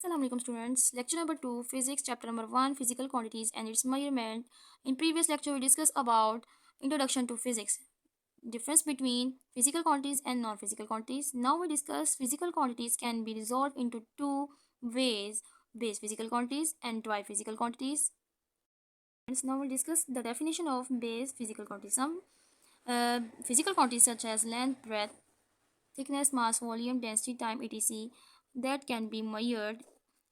Assalamualaikum students. Lecture number 2, Physics, chapter number 1, Physical Quantities and its Measurement. In previous lecture, we discussed about Introduction to Physics, difference between physical quantities and non-physical quantities. Now we discuss physical quantities can be resolved into two ways, base physical quantities and dry physical quantities. And now we'll discuss the definition of base physical quantities. Some physical quantities such as length, breadth, thickness, mass, volume, density, time, etc. that can be measured.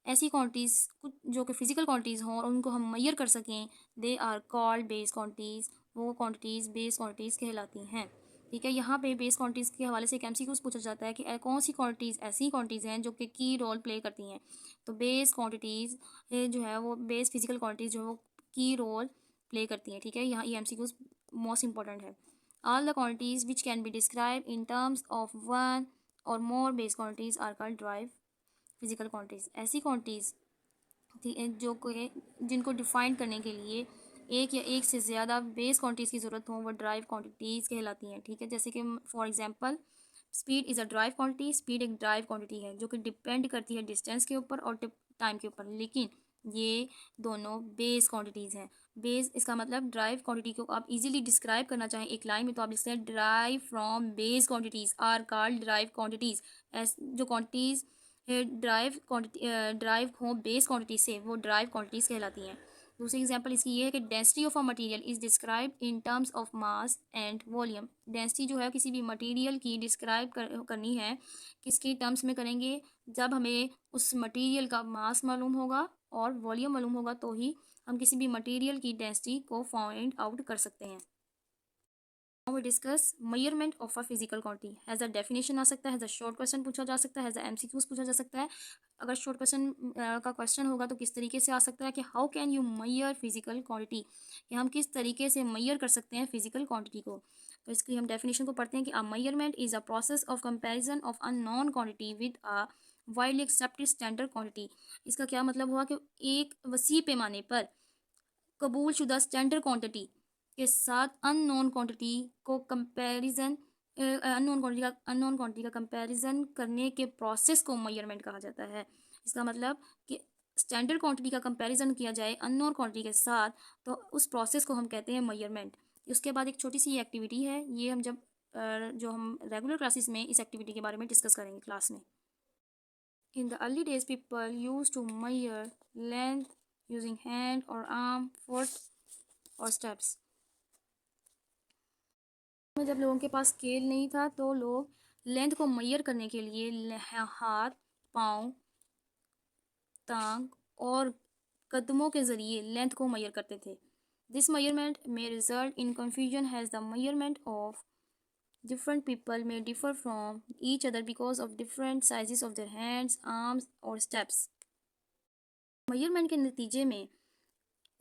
ऐसी quantities कुछ जो कि physical quantities हों और उनको हम measure कर सकें, they are called base quantities. वो क्वांटिटीज़ बेस क्वांटिटीज़ कहलाती हैं। ठीक है, यहाँ पे बेस क्वांटिटीज़ के हवाले से एक एमसीक्यूज पूछा जाता है कि कौन सी क्वांटिटीज़ ऐसी क्वांटिटीज़ हैं जो कि की रोल प्ले करती हैं। तो बेस क्वांटिटीज़ जो है वो बेस फिजिकल क्वांटिटीज़ जो है वो की रोल प्ले करती हैं। ठीक है, यहाँ ये एमसीक्यूज मोस्ट इंपॉर्टेंट है। All the quantities which can be described in terms of one or more base quantities are called dry physical quantities. ऐसी quantities जो जिनको डिफाइन करने के लिए एक या एक से ज़्यादा बेस क्वांटिटीज़ की ज़रूरत हो वो ड्राइव क्वांटिटीज़ कहलाती हैं। ठीक है, जैसे कि for example speed is a drive quantity. Speed एक ड्राइव क्वांटिटी है जो कि डिपेंड करती है डिस्टेंस के ऊपर और टाइम के ऊपर, लेकिन ये दोनों बेस क्वांटिटीज़ हैं। बेस इसका मतलब ड्राइव क्वांटिटी को आप इजीली डिस्क्राइब करना चाहें एक लाइन में तो आप लिखते हैं derived from base quantities are called derived quantities. जो क्वांटिटीज़ ड्राइव हो बेस क्वांटिटी से वो ड्राइव क्वांटिटीज़ कहलाती हैं। दूसरी एग्जांपल इसकी ये है कि density of a material is describe in terms of mass and volume. Density जो है किसी भी मटेरियल की डिस्क्राइब करनी है, किसके टर्म्स में करेंगे? जब हमें उस मटेरियल का मास मालूम होगा और वॉल्यूम मालूम होगा तो ही हम किसी भी मटेरियल की डेंसिटी को फाइंड आउट कर सकते हैं। Now we discuss measurement of a physical quantity. Has a definition आ सकता है, has a short question पूछा जा सकता है, has a MCQs पूछा जा सकता है। अगर शॉर्ट क्वेश्चन का क्वेश्चन होगा तो किस तरीके से आ सकता है कि how can you measure physical quantity, कि हम किस तरीके से मैयर कर सकते हैं फिजिकल क्वांटिटी को। तो इसकी हम डेफिनेशन को पढ़ते हैं कि अ measurement is a process of comparison of a non quantity with a widely accepted standard quantity. इसका क्या मतलब हुआ कि एक वसी पैमाने पर कबूल शुदा स्टैंडर्ड क्वांटिटी के साथ अननोन क्वांटिटी को कंपैरिजन अननोन क्वांटिटी का कंपैरिजन करने के प्रोसेस को मेजरमेंट कहा जाता है। इसका मतलब कि स्टैंडर्ड क्वांटिटी का कंपैरिजन किया जाए अननोन क्वांटिटी के साथ, तो उस प्रोसेस को हम कहते हैं मेजरमेंट। उसके बाद एक छोटी सी एक्टिविटी है, ये हम जब जो हम रेगुलर क्लासेस में इस एक्टिविटी के बारे में डिस्कस करेंगे क्लास में। In the early days, people used to measure length using hand or arm, foot और steps. में जब लोगों के पास स्केल नहीं था तो लोग लेंथ को मैयर करने के लिए हाथ, पाँव, टांग और कदमों के ज़रिए लेंथ को मैयर करते थे। This measurement may result in confusion as the measurement of different people may differ from each other because of different sizes of their hands, arms और steps. मेजरमेंट के नतीजे में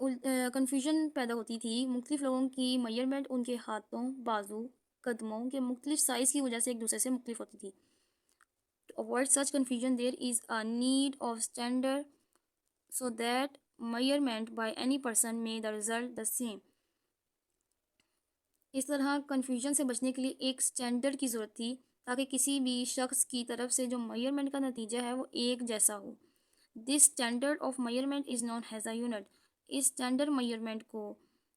कन्फ्यूजन पैदा होती थी। मुख्तलिफ लोगों की मेजरमेंट उनके हाथों, बाजू, कदमों के मुख्तलिफ साइज़ की वजह से एक दूसरे से मुख्तलिफ होती थी। To avoid such confusion, there is a need of standard so that measurement by any person may the result the same. इस तरह कन्फ्यूजन से बचने के लिए एक स्टैंडर्ड की ज़रूरत थी ताकि किसी भी शख्स की तरफ से जो मेजरमेंट का नतीजा है वो एक जैसा हो। This standard of measurement is known has a unit. इस स्टैंडर्ड मेजरमेंट को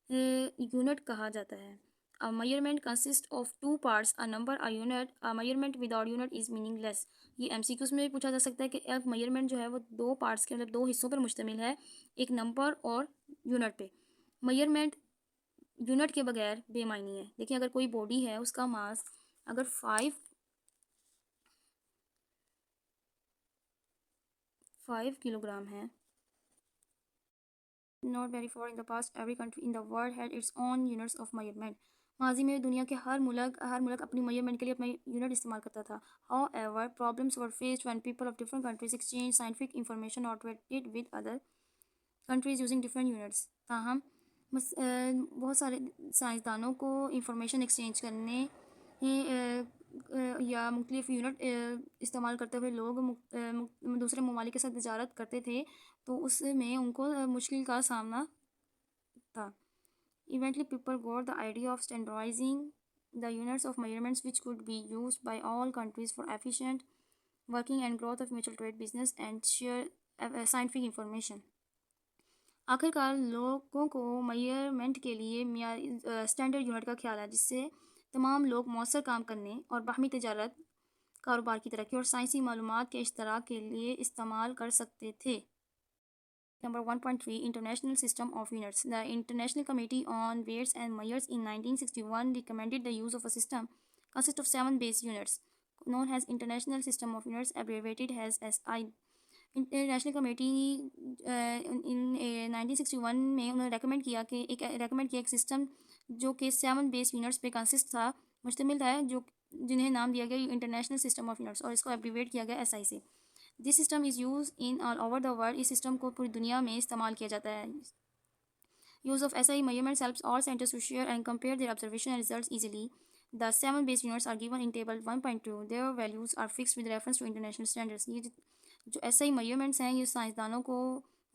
यूनिट कहा जाता है। अ measurement consist of two parts, a number, a unit. A measurement without unit is meaningless. ये एमसीक्यूज में भी पूछा जा सकता है कि अब मेजरमेंट जो है वो दो पार्ट्स के मतलब दो हिस्सों पर मुश्तमिल है, एक नंबर और यूनिट पे। मेजरमेंट यूनिट के बगैर बेमायनी है। देखिए, अगर कोई बॉडी है उसका मास अगर 5 किलोग्राम है, not very for in the past every country in the world had its own units of measurement. माजी में दुनिया के हर मुल्क अपनी मेजरमेंट के लिए अपना यूनिट इस्तेमाल करता था। However problems were faced when people of different countries exchange scientific information और traded with other countries using different units. ताहम बहुत सारे साइंसदानों को इंफॉर्मेशन एक्सचेंज करने या मुख्तलिफ यूनिट इस्तेमाल करते हुए लोग दूसरे ममालिक के साथ तजारत करते थे, तो उसमें उनको मुश्किल का सामना था। इवेंटली people got the idea of standardising the units of measurements which could be used by all countries for efficient working and growth of mutual trade, business and share scientific information. आखिरकार लोगों को मेजरमेंट के लिए मियार standard unit का ख्याल है जिससे तमाम लोग मौसर काम करने और बाहमी तजारत, कारोबार की तरक्की और साइंसी मालूमात के इश्तराक के लिए इस्तेमाल कर सकते थे. Number 1.3 International System of Units. The International Committee on Weights and Measures in 1961 recommended the use of a system consist of 7 base units known as International System of Units, abbreviated as SI. International committee in 1961 में उन्होंने recommend किया एक system जो कि 7 base units पे consist था, मुश्तमिल था, जो जिन्हें नाम दिया गया इंटरनेशनल सिस्टम ऑफ यूनिट्स और इसको एब्रीवेट किया गया SI से. This system is use in all over the world. इस सिस्टम को पूरी दुनिया में इस्तेमाल किया जाता है. Use of SI measurements helps all centers to share and compare their observation and results easily. The 7 base units are given in table 1.2. Their values are fixed with reference to international standards. ये जो SI measurements हैं ये साइंसदानों को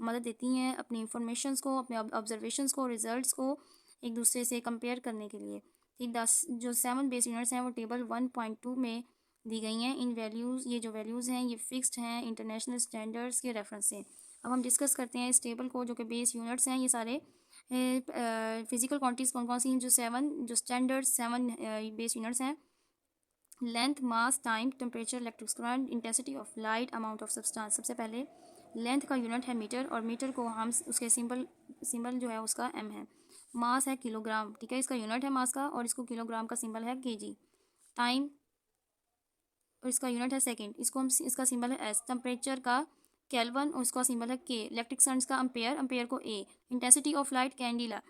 मदद देती हैं अपनी informations को, अपने ऑब्जर्वेशंस को, रिजल्ट्स को एक दूसरे से कंपेयर करने के लिए. ठीक, जो 7 बेस यूनिट्स हैं वो टेबल 1.2 में दी गई हैं. इन वैल्यूज़, ये जो वैल्यूज़ हैं ये फिक्स्ड हैं इंटरनेशनल स्टैंडर्ड्स के रेफरेंस से. अब हम डिस्कस करते हैं इस टेबल को. जो कि बेस यूनिट्स हैं ये सारे फिजिकल क्वांटिटीज़ कौन कौन सी हैं. जो स्टैंडर्ड 7 बेस यूनिट्स हैं: length, mass, time, temperature, electric current, intensity of light, amount of substance. सबसे पहले लेंथ का यूनिट है मीटर और मीटर को हम उसके सिंबल जो है उसका m है. मास है किलोग्राम, ठीक है, इसका यूनिट है मास का और इसको किलोग्राम का सिंबल है kg. टाइम और इसका यूनिट है सेकंड, इसका सिंबल है s. टेम्परेचर का केल्विन और इसका सिंबल है k. इलेक्ट्रिक करंट का एम्पेयर को a. Intensity of light Cadila